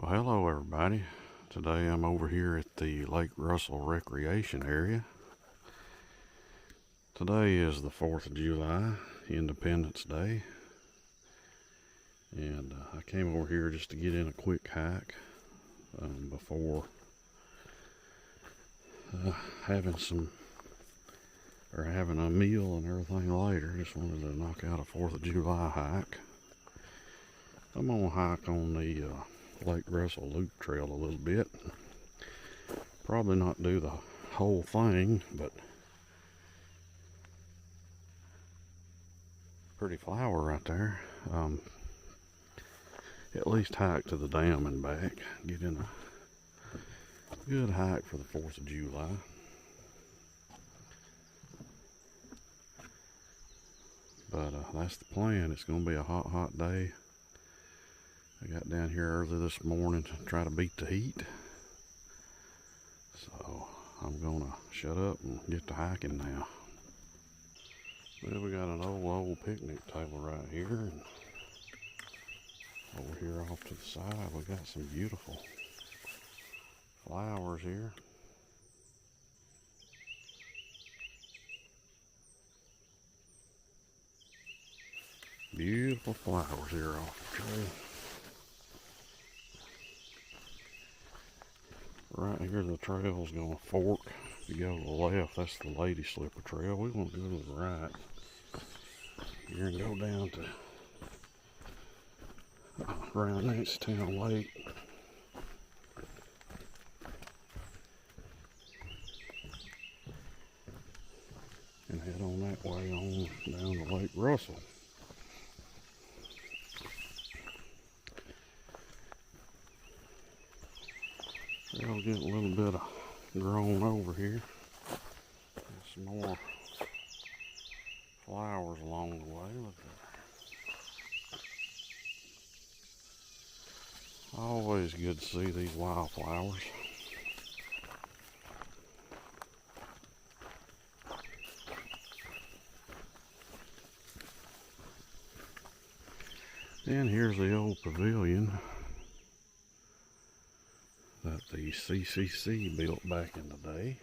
Well, hello everybody. Today I'm over here at the Lake Russell Recreation Area. Today is the 4th of July, Independence Day, and I came over here just to get in a quick hike before having a meal and everything later. Just wanted to knock out a 4th of July hike. I'm gonna hike on the Lake Russell Loop Trail a little bit. Probably not do the whole thing, but pretty flower right there. At least hike to the dam and back. Get in a good hike for the 4th of July. But that's the plan. It's going to be a hot day. I got down here early this morning to try to beat the heat. So I'm going to shut up and get to hiking now. Well, we got an old picnic table right here. And over here off to the side, we got some beautiful flowers here. Beautiful flowers here off the trail. Right here the trail's gonna fork. If you go to the left, that's the Lady Slipper Trail. We want to go to the right here and go down to around Nancy Town Lake. And head on that way on down to Lake Russell. I'll get a little bit of grown over here. There's some more flowers along the way. Look there. Always good to see these wildflowers. And here's the old pavilion that the CCC built back in the day.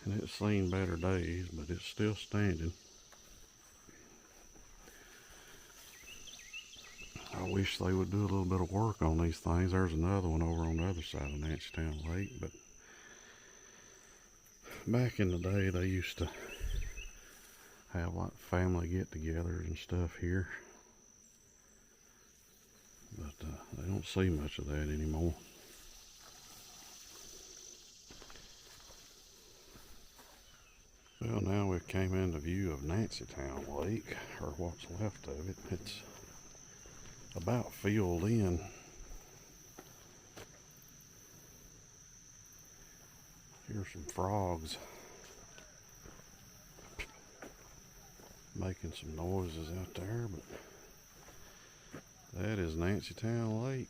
And it's seen better days, but it's still standing. I wish they would do a little bit of work on these things. There's another one over on the other side of Nancy Town Lake, but back in the day they used to have like family get-togethers and stuff here, but they don't see much of that anymore. Well, now we came into view of Nancy Town Lake, or what's left of it. It's about filled in. Here's some frogs making some noises out there, but that is Nancy Town Lake,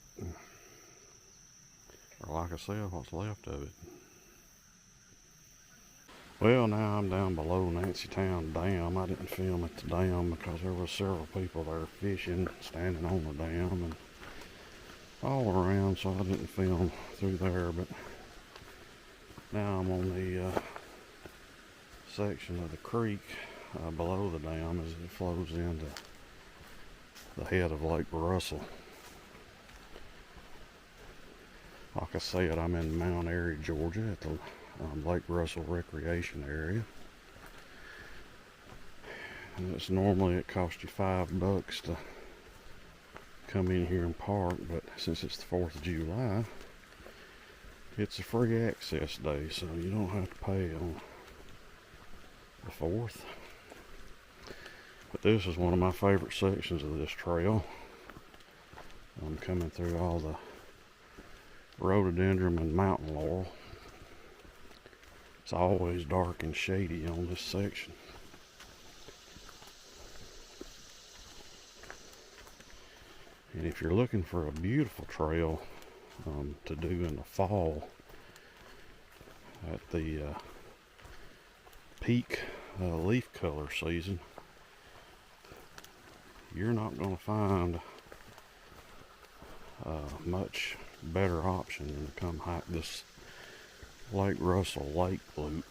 or like I said, what's left of it. Well, now I'm down below Nancy Town Dam. I didn't film at the dam because there were several people there fishing, standing on the dam and all around, so I didn't film through there. But now I'm on the section of the creek below the dam as it flows into the head of Lake Russell. Like I said, I'm in Mount Airy, Georgia at the Lake Russell Recreation Area. And it's normally, it costs you $5 to come in here and park, but since it's the 4th of July, it's a free access day, so you don't have to pay on the 4th. But this is one of my favorite sections of this trail. I'm coming through all the rhododendron and mountain laurel. It's always dark and shady on this section. And if you're looking for a beautiful trail to do in the fall, at the peak leaf color season, you're not going to find a much better option than to come hike this Lake Russell Lake Loop,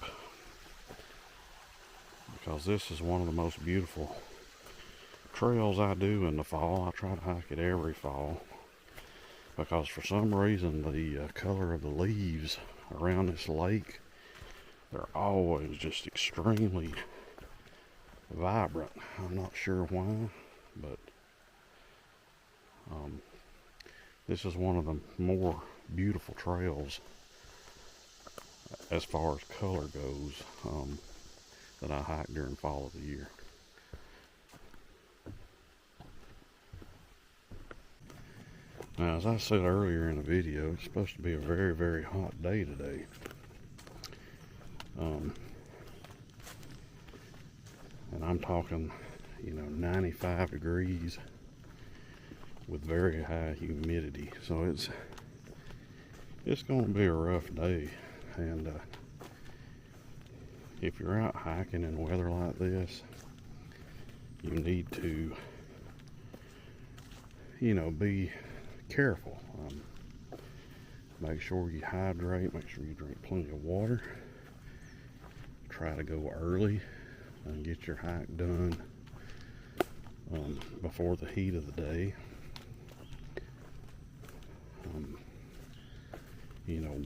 because this is one of the most beautiful trails I do in the fall. I try to hike it every fall because for some reason the color of the leaves around this lake, they're always just extremely vibrant. I'm not sure why, but this is one of the more beautiful trails as far as color goes that I hike during fall of the year. Now, as I said earlier in the video, it's supposed to be a very, very hot day today. And I'm talking, 95 degrees with very high humidity. So it's going to be a rough day. And if you're out hiking in weather like this, you need to, be careful. Make sure you hydrate, make sure you drink plenty of water. Try to go early and get your hike done before the heat of the day.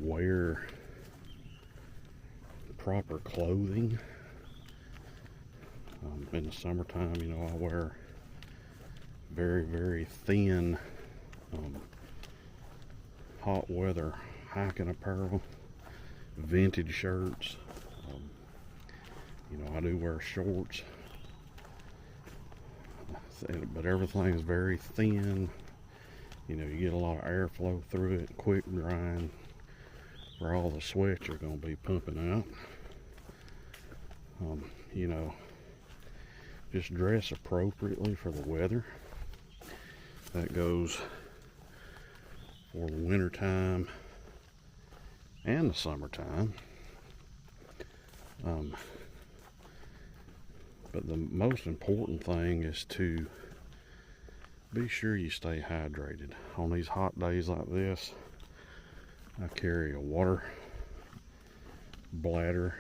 Wear proper clothing. In the summertime, I wear very, very thin hot weather hiking apparel, vintage shirts. I do wear shorts, but everything's very thin. You get a lot of airflow through it, quick drying, where all the sweat you're going to be pumping out. Just dress appropriately for the weather. That goes for the winter time and the summertime. But the most important thing is to be sure you stay hydrated. On these hot days like this, I carry a water bladder.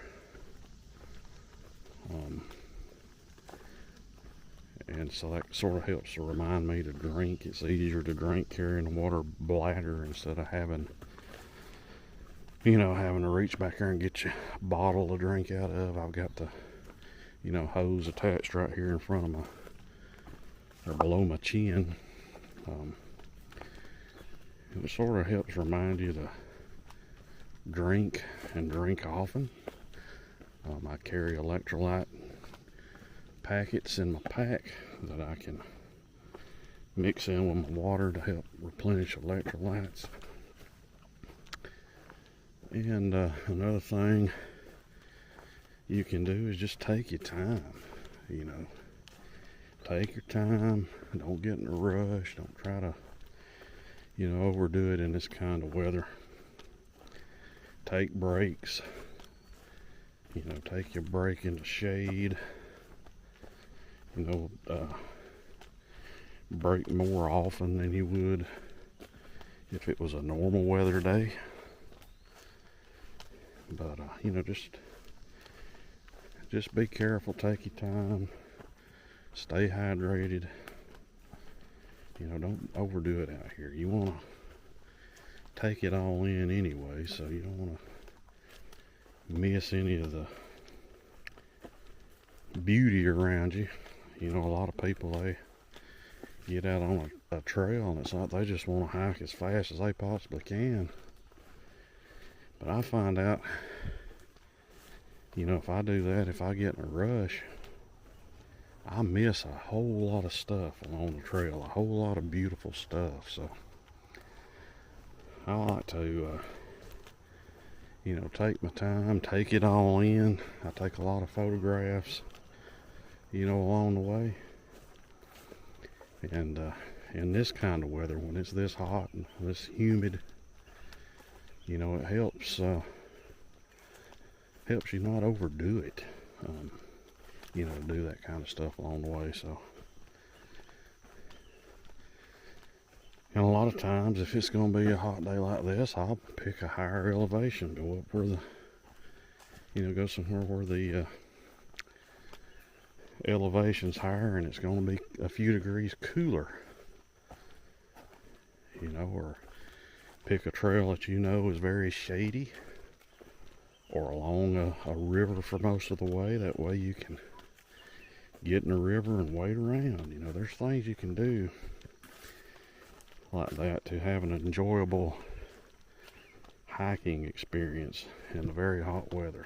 And so that sort of helps to remind me to drink. It's easier to drink carrying a water bladder instead of having to reach back there and get you a bottle to drink out of. I've got the, hose attached right here in front of or below my chin. It sort of helps remind you to drink and drink often. I carry electrolyte packets in my pack that I can mix in with my water to help replenish electrolytes. And another thing you can do is just take your time. Take your time. Don't get in a rush. Don't try to, overdo it in this kind of weather. Take breaks. Take your break in the shade. Break more often than you would if it was a normal weather day. But just be careful, take your time, stay hydrated. Don't overdo it out here. You want to take it all in anyway, so you don't want to miss any of the beauty around you. A lot of people, they get out on a trail and it's like they just want to hike as fast as they possibly can. But I find out, if I do that, if I get in a rush, I miss a whole lot of stuff along the trail, a whole lot of beautiful stuff. So I like to, take my time, take it all in. I take a lot of photographs, along the way. And in this kind of weather, when it's this hot and this humid, it helps you not overdo it. Do that kind of stuff along the way. So And a lot of times, if it's going to be a hot day like this, I'll pick a higher elevation, go up where the, go somewhere where the elevation's higher and it's going to be a few degrees cooler. Or pick a trail that is very shady, or along a river for most of the way. That way you can get in the river and wade around. There's things you can do like that to have an enjoyable hiking experience in the very hot weather.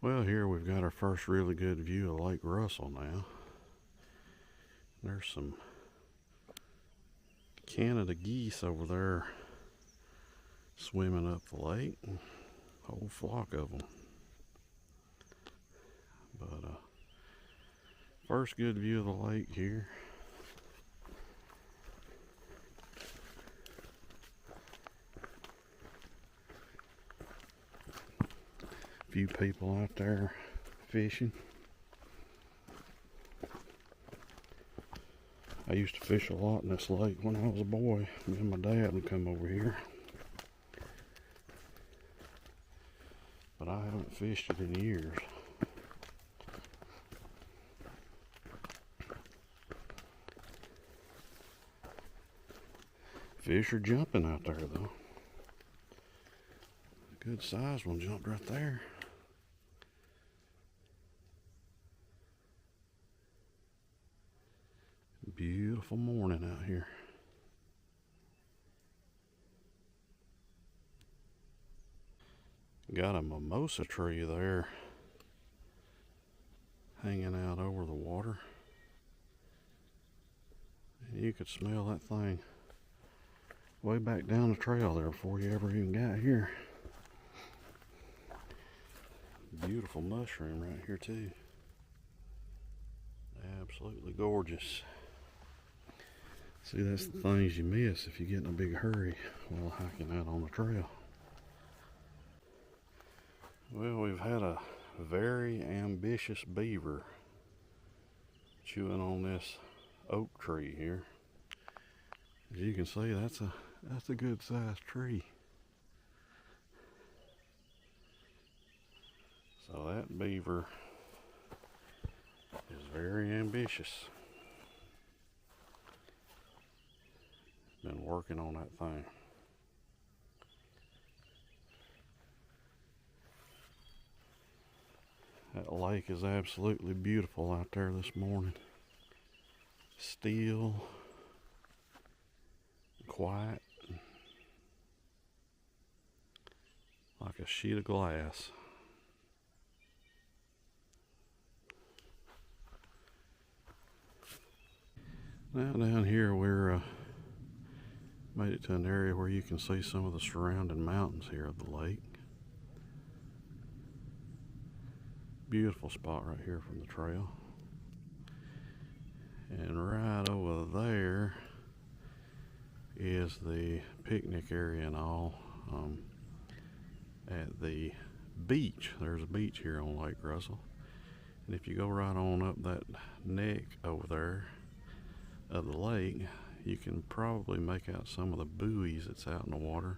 Well, here we've got our first really good view of Lake Russell now. There's some Canada geese over there swimming up the lake. A whole flock of them. But first good view of the lake here. A few people out there fishing. I used to fish a lot in this lake when I was a boy. Me and my dad would come over here. But I haven't fished it in years. Fish are jumping out there though. A good sized one jumped right there. Beautiful morning out here. Got a mimosa tree there hanging out over the water. And you could smell that thing way back down the trail there before you ever even got here. Beautiful mushroom right here too. Absolutely gorgeous. See, that's the things you miss if you get in a big hurry while hiking out on the trail. Well, we've had a very ambitious beaver chewing on this oak tree here. As you can see, that's a good sized tree. So that beaver is very ambitious. Been working on that thing. That lake is absolutely beautiful out there this morning. Still, quiet, like a sheet of glass. Now down here we're made it to an area where you can see some of the surrounding mountains here of the lake. Beautiful spot right here from the trail. And right over there is the picnic area and all at the beach. There's a beach here on Lake Russell. And if you go right on up that neck over there of the lake, you can probably make out some of the buoys that's out in the water.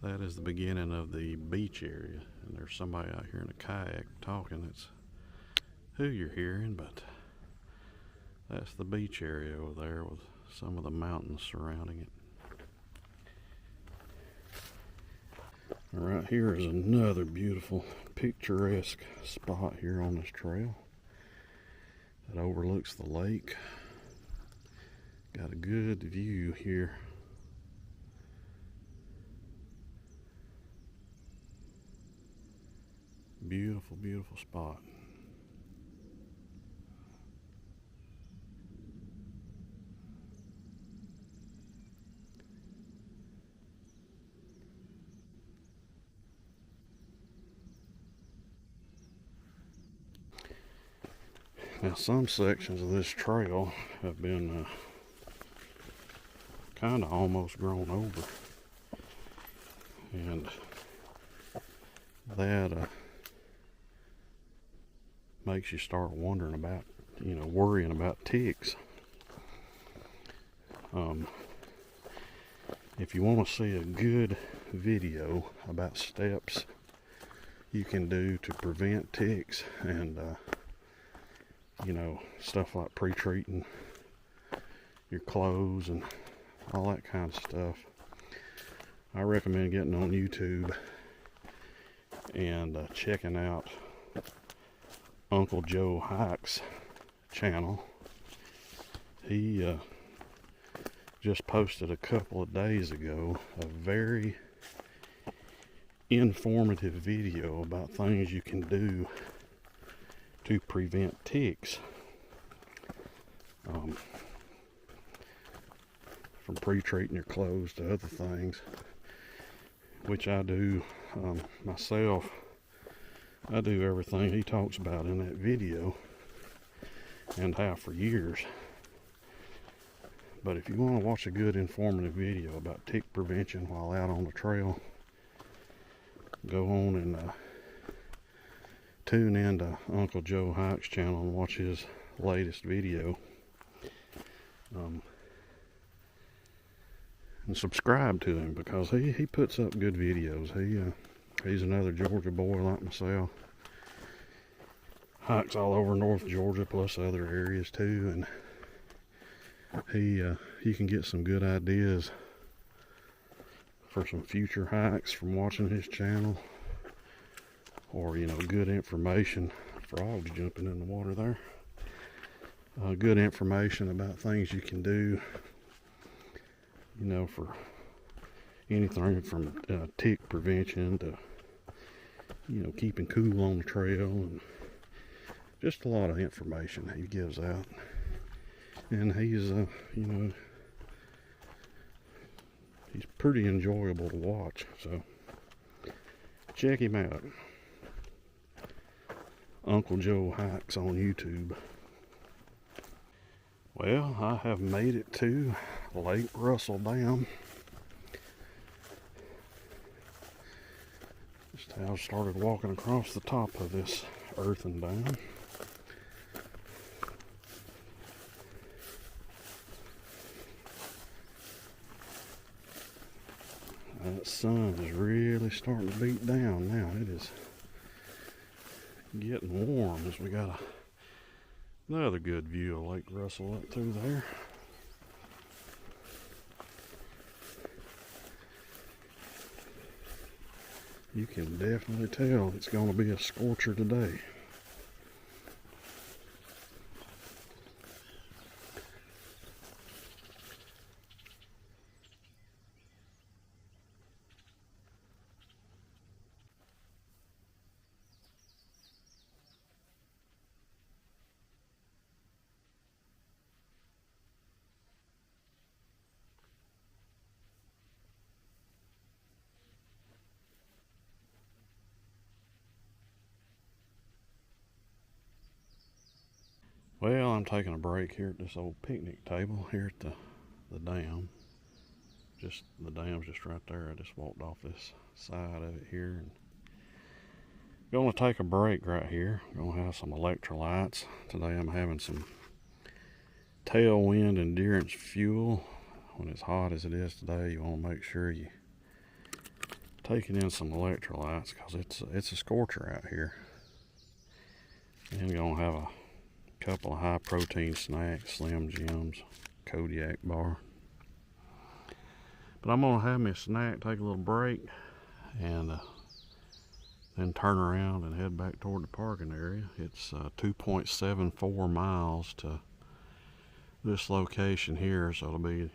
That is the beginning of the beach area. And there's somebody out here in a kayak talking. That's who you're hearing, but that's the beach area over there with some of the mountains surrounding it. Right here is another beautiful picturesque spot here on this trail that overlooks the lake. Got a good view here. Beautiful, beautiful spot. Now some sections of this trail have been kind of almost grown over, and that makes you start wondering about, worrying about ticks. If you want to see a good video about steps you can do to prevent ticks and stuff like pre-treating your clothes and all that kind of stuff, I recommend getting on YouTube and checking out Uncle Joe Hike's channel. He just posted a couple of days ago a very informative video about things you can do to prevent ticks, from pre-treating your clothes to other things, which I do myself. I do everything he talks about in that video and have for years. But if you want to watch a good informative video about tick prevention while out on the trail, go on and tune in to Uncle Joe Hike's channel and watch his latest video. And subscribe to him, because he puts up good videos. He's another Georgia boy like myself. Hikes all over North Georgia plus other areas too, and you can get some good ideas for some future hikes from watching his channel, or good information. Frogs jumping in the water there. Good information about things you can do, for anything from tick prevention to keeping cool on the trail, and just a lot of information he gives out. And he's he's pretty enjoyable to watch, so check him out. Uncle Joe Hikes on YouTube. Well, I have made it to Lake Russell Dam. Just how I started walking across the top of this earthen dam. That sun is really starting to beat down now. It is getting warm as we got another good view of Lake Russell up through there. You can definitely tell it's going to be a scorcher today. Well, I'm taking a break here at this old picnic table here at the dam. The dam's just right there. I just walked off this side of it here, and gonna take a break right here. Gonna have some electrolytes. Today I'm having some Tailwind Endurance Fuel. When it's hot as it is today, you want to make sure you taking in some electrolytes, because it's a scorcher out here. And gonna have a couple of high protein snacks, Slim Jims, Kodiak bar. But I'm gonna have me a snack, take a little break, and then turn around and head back toward the parking area. It's 2.74 miles to this location here, so it'll be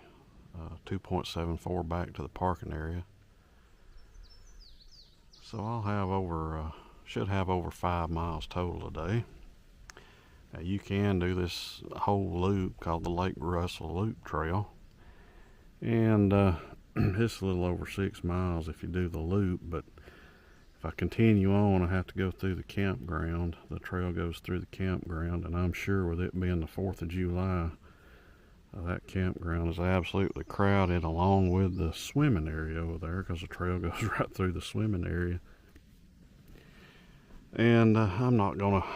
2.74 back to the parking area. So I'll have should have over 5 miles total today. You can do this whole loop called the Lake Russell Loop Trail, and it's a little over 6 miles if you do the loop. But if I continue on, I have to go through the campground. The trail goes through the campground, and I'm sure with it being the 4th of July, that campground is absolutely crowded, along with the swimming area over there, because the trail goes right through the swimming area. And I'm not going to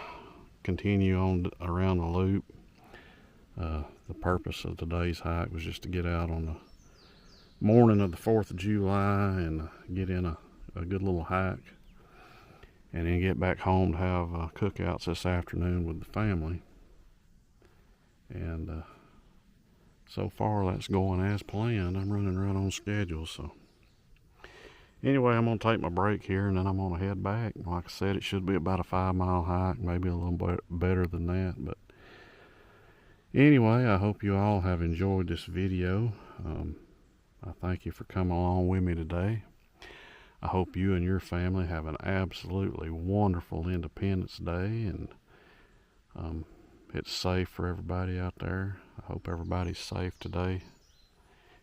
continue on around the loop. The purpose of today's hike was just to get out on the morning of the 4th of July and get in a good little hike, and then get back home to have cookouts this afternoon with the family. And so far that's going as planned. I'm running right on schedule. So anyway, I'm going to take my break here, and then I'm going to head back. Like I said, it should be about a 5-mile hike, maybe a little bit better than that. But anyway, I hope you all have enjoyed this video. I thank you for coming along with me today. I hope you and your family have an absolutely wonderful Independence Day, and it's safe for everybody out there. I hope everybody's safe today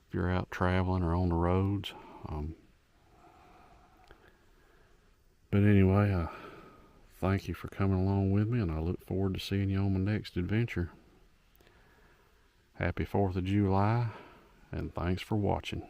if you're out traveling or on the roads. But anyway, thank you for coming along with me, and I look forward to seeing you on my next adventure. Happy 4th of July, and thanks for watching.